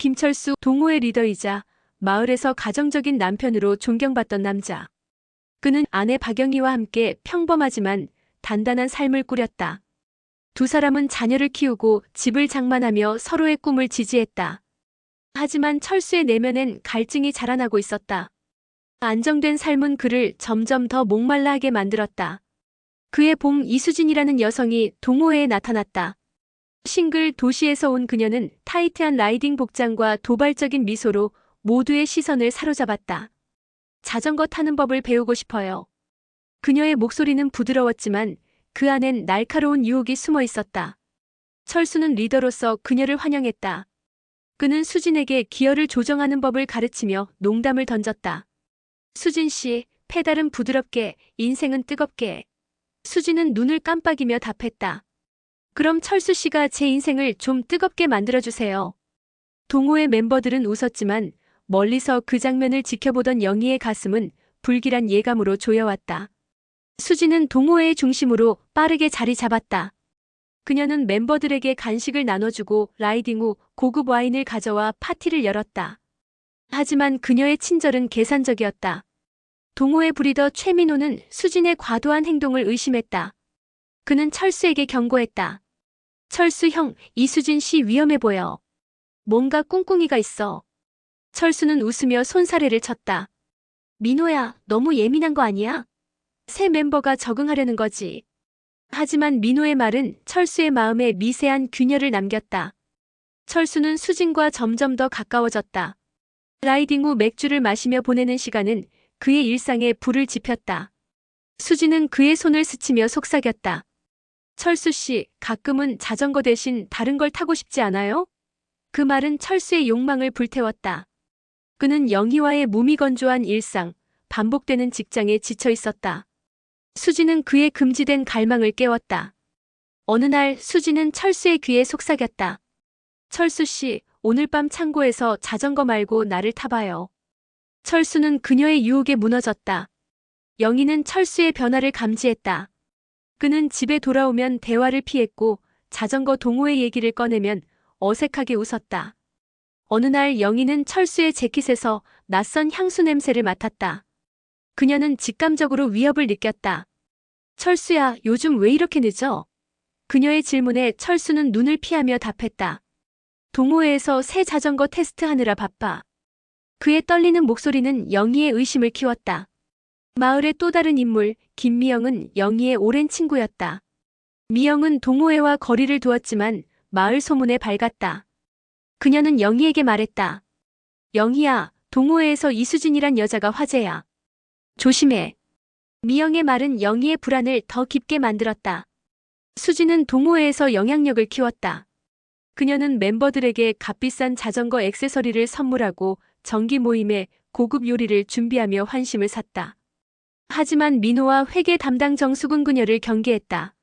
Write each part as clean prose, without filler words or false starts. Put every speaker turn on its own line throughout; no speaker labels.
김철수, 동호회 리더이자 마을에서 가정적인 남편으로 존경받던 남자. 그는 아내 박영희와 함께 평범하지만 단단한 삶을 꾸렸다. 두 사람은 자녀를 키우고 집을 장만하며 서로의 꿈을 지지했다. 하지만 철수의 내면엔 갈증이 자라나고 있었다. 안정된 삶은 그를 점점 더 목말라하게 만들었다. 그의 봄 이수진이라는 여성이 동호회에 나타났다. 싱글 도시에서 온 그녀는 타이트한 라이딩 복장과 도발적인 미소로 모두의 시선을 사로잡았다. 자전거 타는 법을 배우고 싶어요. 그녀의 목소리는 부드러웠지만 그 안엔 날카로운 유혹이 숨어 있었다. 철수는 리더로서 그녀를 환영했다. 그는 수진에게 기어를 조정하는 법을 가르치며 농담을 던졌다. 수진 씨, 페달은 부드럽게, 인생은 뜨겁게. 수진은 눈을 깜빡이며 답했다. 그럼 철수 씨가 제 인생을 좀 뜨겁게 만들어주세요. 동호회 멤버들은 웃었지만 멀리서 그 장면을 지켜보던 영희의 가슴은 불길한 예감으로 조여왔다. 수진은 동호회의 중심으로 빠르게 자리 잡았다. 그녀는 멤버들에게 간식을 나눠주고 라이딩 후 고급 와인을 가져와 파티를 열었다. 하지만 그녀의 친절은 계산적이었다. 동호회 브리더 최민호는 수진의 과도한 행동을 의심했다. 그는 철수에게 경고했다. 철수 형, 이수진 씨 위험해 보여. 뭔가 꿍꿍이가 있어. 철수는 웃으며 손사래를 쳤다. 민호야, 너무 예민한 거 아니야? 새 멤버가 적응하려는 거지. 하지만 민호의 말은 철수의 마음에 미세한 균열을 남겼다. 철수는 수진과 점점 더 가까워졌다. 라이딩 후 맥주를 마시며 보내는 시간은 그의 일상에 불을 지폈다. 수진은 그의 손을 스치며 속삭였다. 철수 씨, 가끔은 자전거 대신 다른 걸 타고 싶지 않아요? 그 말은 철수의 욕망을 불태웠다. 그는 영희와의 무미건조한 일상, 반복되는 직장에 지쳐 있었다. 수진은 그의 금지된 갈망을 깨웠다. 어느 날 수진은 철수의 귀에 속삭였다. 철수 씨, 오늘 밤 창고에서 자전거 말고 나를 타봐요. 철수는 그녀의 유혹에 무너졌다. 영희는 철수의 변화를 감지했다. 그는 집에 돌아오면 대화를 피했고 자전거 동호회 얘기를 꺼내면 어색하게 웃었다. 어느 날 영희는 철수의 재킷에서 낯선 향수 냄새를 맡았다. 그녀는 직감적으로 위협을 느꼈다. 철수야, 요즘 왜 이렇게 늦어? 그녀의 질문에 철수는 눈을 피하며 답했다. 동호회에서 새 자전거 테스트하느라 바빠. 그의 떨리는 목소리는 영희의 의심을 키웠다. 마을의 또 다른 인물, 김미영은 영희의 오랜 친구였다. 미영은 동호회와 거리를 두었지만 마을 소문에 밝았다. 그녀는 영희에게 말했다. 영희야, 동호회에서 이수진이란 여자가 화제야. 조심해. 미영의 말은 영희의 불안을 더 깊게 만들었다. 수진은 동호회에서 영향력을 키웠다. 그녀는 멤버들에게 값비싼 자전거 액세서리를 선물하고 정기 모임에 고급 요리를 준비하며 환심을 샀다. 하지만 민호와 회계 담당 정숙은 그녀를 경계했다.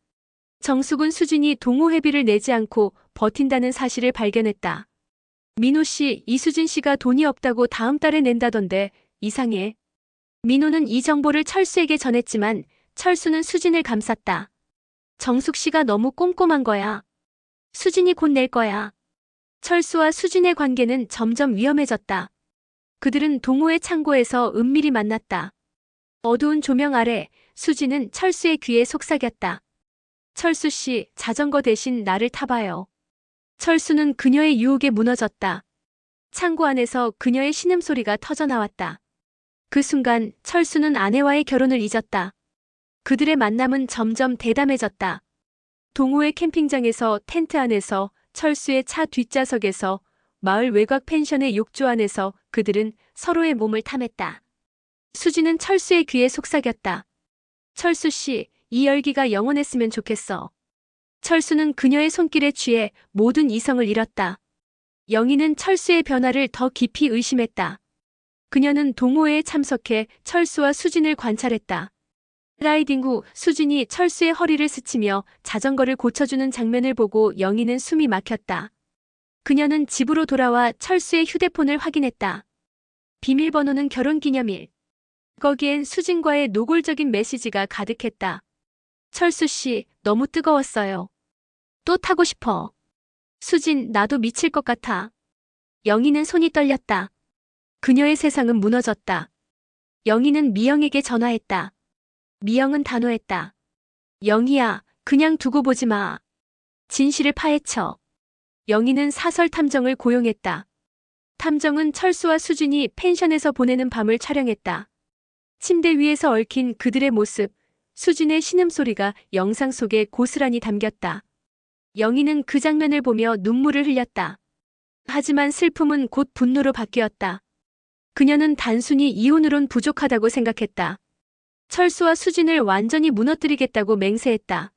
정숙은 수진이 동호회비를 내지 않고 버틴다는 사실을 발견했다. 민호 씨, 이수진 씨가 돈이 없다고 다음 달에 낸다던데 이상해. 민호는 이 정보를 철수에게 전했지만 철수는 수진을 감쌌다. 정숙 씨가 너무 꼼꼼한 거야. 수진이 곧 낼 거야. 철수와 수진의 관계는 점점 위험해졌다. 그들은 동호회 창고에서 은밀히 만났다. 어두운 조명 아래 수진은 철수의 귀에 속삭였다. 철수 씨, 자전거 대신 나를 타봐요. 철수는 그녀의 유혹에 무너졌다. 창고 안에서 그녀의 신음소리가 터져나왔다. 그 순간 철수는 아내와의 결혼을 잊었다. 그들의 만남은 점점 대담해졌다. 동호회 캠핑장에서 텐트 안에서 철수의 차 뒷좌석에서 마을 외곽 펜션의 욕조 안에서 그들은 서로의 몸을 탐했다. 수지는 철수의 귀에 속삭였다. 철수 씨, 이 열기가 영원했으면 좋겠어. 철수는 그녀의 손길에 취해 모든 이성을 잃었다. 영희는 철수의 변화를 더 깊이 의심했다. 그녀는 동호회에 참석해 철수와 수진을 관찰했다. 라이딩 후 수진이 철수의 허리를 스치며 자전거를 고쳐주는 장면을 보고 영희는 숨이 막혔다. 그녀는 집으로 돌아와 철수의 휴대폰을 확인했다. 비밀번호는 결혼기념일. 거기엔 수진과의 노골적인 메시지가 가득했다. 철수 씨, 너무 뜨거웠어요. 또 타고 싶어. 수진, 나도 미칠 것 같아. 영희는 손이 떨렸다. 그녀의 세상은 무너졌다. 영희는 미영에게 전화했다. 미영은 단호했다. 영희야, 그냥 두고 보지 마. 진실을 파헤쳐. 영희는 사설 탐정을 고용했다. 탐정은 철수와 수진이 펜션에서 보내는 밤을 촬영했다. 침대 위에서 얽힌 그들의 모습, 수진의 신음소리가 영상 속에 고스란히 담겼다. 영희는 그 장면을 보며 눈물을 흘렸다. 하지만 슬픔은 곧 분노로 바뀌었다. 그녀는 단순히 이혼으론 부족하다고 생각했다. 철수와 수진을 완전히 무너뜨리겠다고 맹세했다.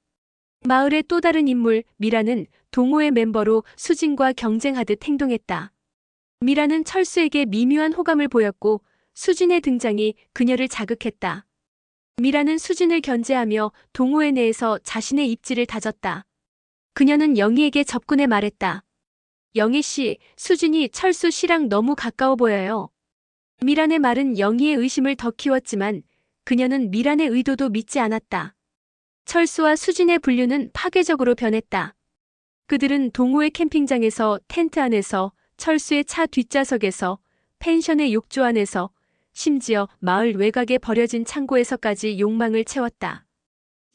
마을의 또 다른 인물, 미라는 동호회 멤버로 수진과 경쟁하듯 행동했다. 미라는 철수에게 미묘한 호감을 보였고 수진의 등장이 그녀를 자극했다. 미라는 수진을 견제하며 동호회 내에서 자신의 입지를 다졌다. 그녀는 영희에게 접근해 말했다. 영희 씨, 수진이 철수 씨랑 너무 가까워 보여요. 미란의 말은 영희의 의심을 더 키웠지만 그녀는 미란의 의도도 믿지 않았다. 철수와 수진의 분류는 파괴적으로 변했다. 그들은 동호회 캠핑장에서, 텐트 안에서, 철수의 차 뒷좌석에서, 펜션의 욕조 안에서, 심지어 마을 외곽에 버려진 창고에서까지 욕망을 채웠다.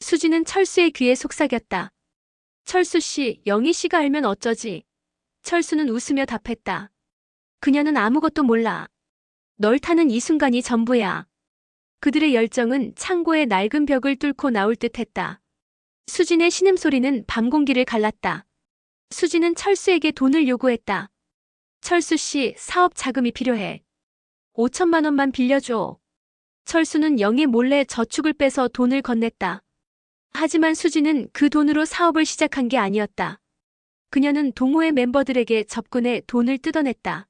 수진은 철수의 귀에 속삭였다. 철수 씨, 영희 씨가 알면 어쩌지? 철수는 웃으며 답했다. 그녀는 아무것도 몰라. 널 타는 이 순간이 전부야. 그들의 열정은 창고의 낡은 벽을 뚫고 나올 듯 했다. 수진의 신음소리는 밤 공기를 갈랐다. 수진은 철수에게 돈을 요구했다. 철수 씨, 사업 자금이 필요해. 5천만 원만 빌려줘. 철수는 영희 몰래 저축을 빼서 돈을 건넸다. 하지만 수진은 그 돈으로 사업을 시작한 게 아니었다. 그녀는 동호회 멤버들에게 접근해 돈을 뜯어냈다.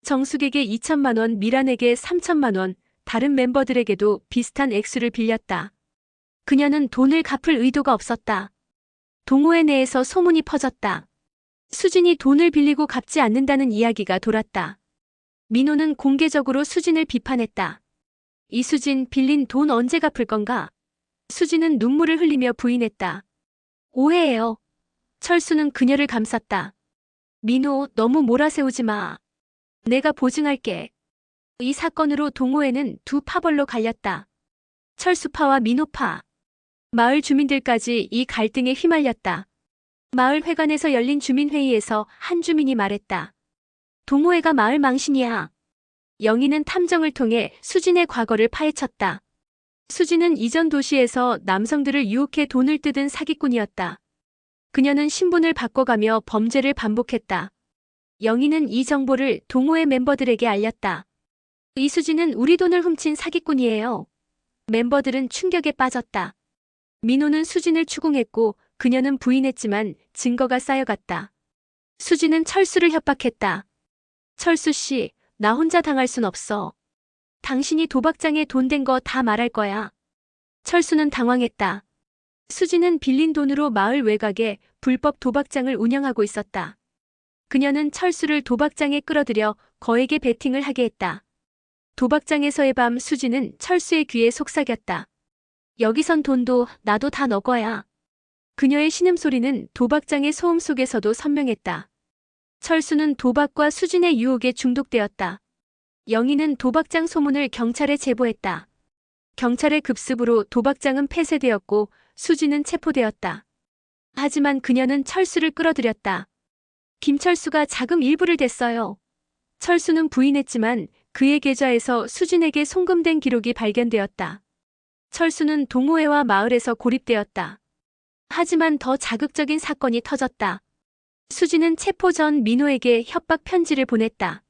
정숙에게 2천만 원, 미란에게 3천만 원, 다른 멤버들에게도 비슷한 액수를 빌렸다. 그녀는 돈을 갚을 의도가 없었다. 동호회 내에서 소문이 퍼졌다. 수진이 돈을 빌리고 갚지 않는다는 이야기가 돌았다. 민호는 공개적으로 수진을 비판했다. 이수진, 빌린 돈 언제 갚을 건가? 수진은 눈물을 흘리며 부인했다. 오해예요. 철수는 그녀를 감쌌다. 민호, 너무 몰아세우지 마. 내가 보증할게. 이 사건으로 동호회는 두 파벌로 갈렸다. 철수파와 민호파. 마을 주민들까지 이 갈등에 휘말렸다. 마을 회관에서 열린 주민회의에서 한 주민이 말했다. 동호회가 마을 망신이야. 영희는 탐정을 통해 수진의 과거를 파헤쳤다. 수진은 이전 도시에서 남성들을 유혹해 돈을 뜯은 사기꾼이었다. 그녀는 신분을 바꿔가며 범죄를 반복했다. 영희는 이 정보를 동호회 멤버들에게 알렸다. 이수진은 우리 돈을 훔친 사기꾼이에요. 멤버들은 충격에 빠졌다. 민호는 수진을 추궁했고 그녀는 부인했지만 증거가 쌓여갔다. 수진은 철수를 협박했다. 철수 씨, 나 혼자 당할 순 없어. 당신이 도박장에 돈 댄 거 다 말할 거야. 철수는 당황했다. 수진은 빌린 돈으로 마을 외곽에 불법 도박장을 운영하고 있었다. 그녀는 철수를 도박장에 끌어들여 거액의 베팅을 하게 했다. 도박장에서의 밤 수진은 철수의 귀에 속삭였다. 여기선 돈도 나도 다 너 거야. 그녀의 신음소리는 도박장의 소음 속에서도 선명했다. 철수는 도박과 수진의 유혹에 중독되었다. 영희는 도박장 소문을 경찰에 제보했다. 경찰의 급습으로 도박장은 폐쇄되었고 수진은 체포되었다. 하지만 그녀는 철수를 끌어들였다. 김철수가 자금 일부를 댔어요. 철수는 부인했지만 그의 계좌에서 수진에게 송금된 기록이 발견되었다. 철수는 동호회와 마을에서 고립되었다. 하지만 더 자극적인 사건이 터졌다. 수진은 체포 전 민호에게 협박 편지를 보냈다.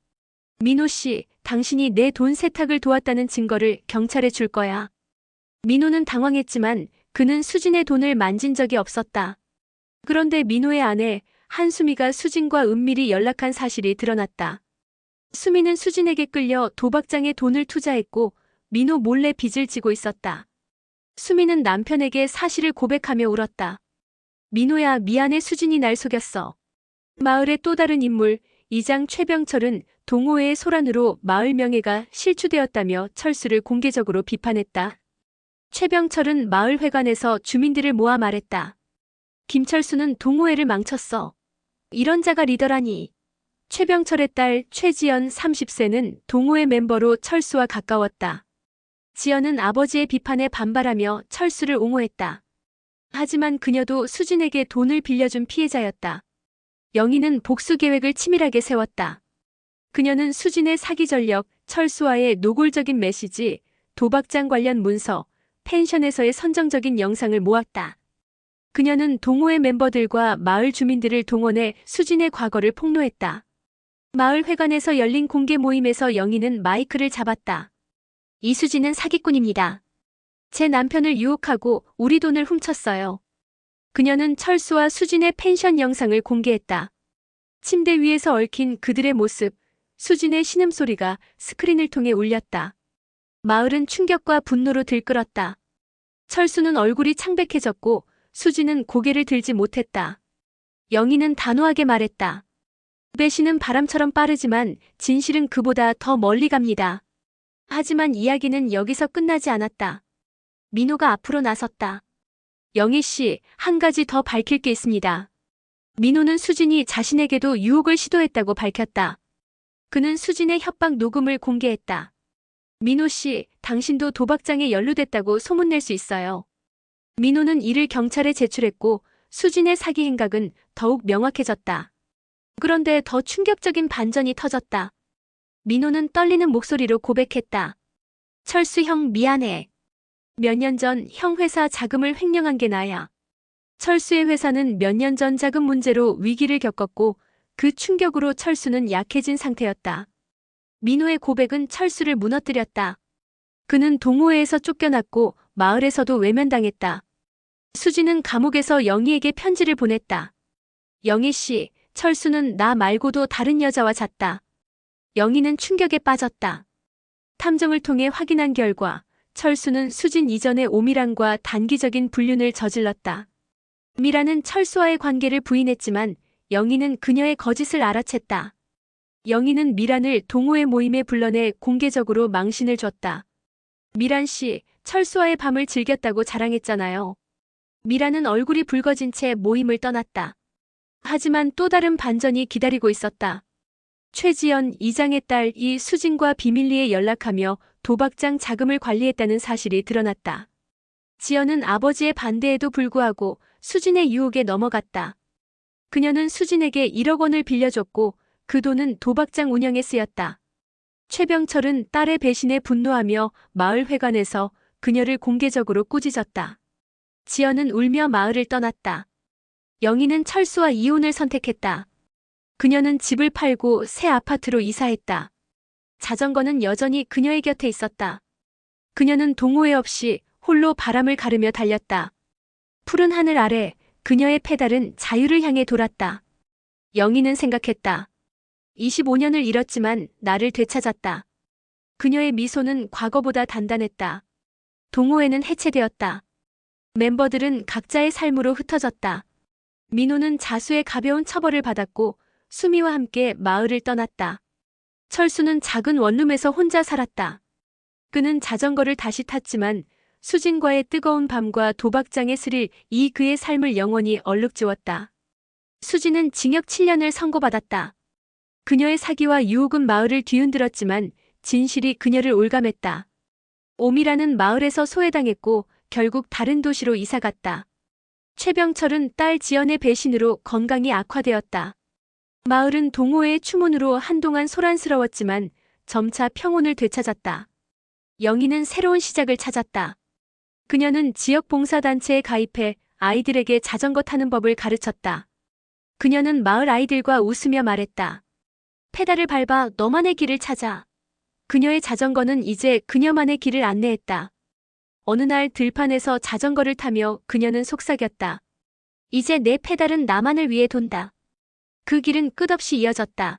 민호 씨, 당신이 내 돈 세탁을 도왔다는 증거를 경찰에 줄 거야. 민호는 당황했지만 그는 수진의 돈을 만진 적이 없었다. 그런데 민호의 아내 한수미가 수진과 은밀히 연락한 사실이 드러났다. 수미는 수진에게 끌려 도박장에 돈을 투자했고 민호 몰래 빚을 지고 있었다. 수미는 남편에게 사실을 고백하며 울었다. 민호야, 미안해. 수진이 날 속였어. 마을의 또 다른 인물, 이장 최병철은 동호회의 소란으로 마을 명예가 실추되었다며 철수를 공개적으로 비판했다. 최병철은 마을 회관에서 주민들을 모아 말했다. 김철수는 동호회를 망쳤어. 이런 자가 리더라니. 최병철의 딸 최지연 30세는 동호회 멤버로 철수와 가까웠다. 지연은 아버지의 비판에 반발하며 철수를 옹호했다. 하지만 그녀도 수진에게 돈을 빌려준 피해자였다. 영희는 복수 계획을 치밀하게 세웠다. 그녀는 수진의 사기 전력, 철수와의 노골적인 메시지, 도박장 관련 문서, 펜션에서의 선정적인 영상을 모았다. 그녀는 동호회 멤버들과 마을 주민들을 동원해 수진의 과거를 폭로했다. 마을 회관에서 열린 공개 모임에서 영희는 마이크를 잡았다. 이수진은 사기꾼입니다. 제 남편을 유혹하고 우리 돈을 훔쳤어요. 그녀는 철수와 수진의 펜션 영상을 공개했다. 침대 위에서 얽힌 그들의 모습, 수진의 신음소리가 스크린을 통해 울렸다. 마을은 충격과 분노로 들끓었다. 철수는 얼굴이 창백해졌고 수진은 고개를 들지 못했다. 영희는 단호하게 말했다. 배신은 바람처럼 빠르지만 진실은 그보다 더 멀리 갑니다. 하지만 이야기는 여기서 끝나지 않았다. 민호가 앞으로 나섰다. 영희 씨, 한 가지 더 밝힐 게 있습니다. 민호는 수진이 자신에게도 유혹을 시도했다고 밝혔다. 그는 수진의 협박 녹음을 공개했다. 민호 씨, 당신도 도박장에 연루됐다고 소문낼 수 있어요. 민호는 이를 경찰에 제출했고 수진의 사기 행각은 더욱 명확해졌다. 그런데 더 충격적인 반전이 터졌다. 민호는 떨리는 목소리로 고백했다. 철수 형 미안해. 몇 년 전 형 회사 자금을 횡령한 게 나야. 철수의 회사는 몇 년 전 자금 문제로 위기를 겪었고 그 충격으로 철수는 약해진 상태였다. 민호의 고백은 철수를 무너뜨렸다. 그는 동호회에서 쫓겨났고 마을에서도 외면당했다. 수진은 감옥에서 영희에게 편지를 보냈다. 영희 씨, 철수는 나 말고도 다른 여자와 잤다. 영희는 충격에 빠졌다. 탐정을 통해 확인한 결과 철수는 수진 이전의 오미란과 단기적인 불륜을 저질렀다. 미란은 철수와의 관계를 부인했지만 영희는 그녀의 거짓을 알아챘다. 영희는 미란을 동호회 모임에 불러내 공개적으로 망신을 줬다. 미란 씨, 철수와의 밤을 즐겼다고 자랑했잖아요. 미란은 얼굴이 붉어진 채 모임을 떠났다. 하지만 또 다른 반전이 기다리고 있었다. 최지연 이장의 딸 이수진과 비밀리에 연락하며 도박장 자금을 관리했다는 사실이 드러났다. 지연은 아버지의 반대에도 불구하고 수진의 유혹에 넘어갔다. 그녀는 수진에게 1억 원을 빌려줬고 그 돈은 도박장 운영에 쓰였다. 최병철은 딸의 배신에 분노하며 마을 회관에서 그녀를 공개적으로 꾸짖었다. 지연은 울며 마을을 떠났다. 영희는 철수와 이혼을 선택했다. 그녀는 집을 팔고 새 아파트로 이사했다. 자전거는 여전히 그녀의 곁에 있었다. 그녀는 동호회 없이 홀로 바람을 가르며 달렸다. 푸른 하늘 아래 그녀의 페달은 자유를 향해 돌았다. 영희는 생각했다. 25년을 잃었지만 나를 되찾았다. 그녀의 미소는 과거보다 단단했다. 동호회는 해체되었다. 멤버들은 각자의 삶으로 흩어졌다. 민호는 자수의 가벼운 처벌을 받았고 수미와 함께 마을을 떠났다. 철수는 작은 원룸에서 혼자 살았다. 그는 자전거를 다시 탔지만 수진과의 뜨거운 밤과 도박장의 스릴이 그의 삶을 영원히 얼룩지웠다. 수진은 징역 7년을 선고받았다. 그녀의 사기와 유혹은 마을을 뒤흔들었지만 진실이 그녀를 올감했다. 오미라는 마을에서 소외당했고 결국 다른 도시로 이사갔다. 최병철은 딸 지연의 배신으로 건강이 악화되었다. 마을은 동호회의 추문으로 한동안 소란스러웠지만 점차 평온을 되찾았다. 영희는 새로운 시작을 찾았다. 그녀는 지역 봉사단체에 가입해 아이들에게 자전거 타는 법을 가르쳤다. 그녀는 마을 아이들과 웃으며 말했다. 페달을 밟아 너만의 길을 찾아. 그녀의 자전거는 이제 그녀만의 길을 안내했다. 어느 날 들판에서 자전거를 타며 그녀는 속삭였다. 이제 내 페달은 나만을 위해 돈다. 그 길은 끝없이 이어졌다.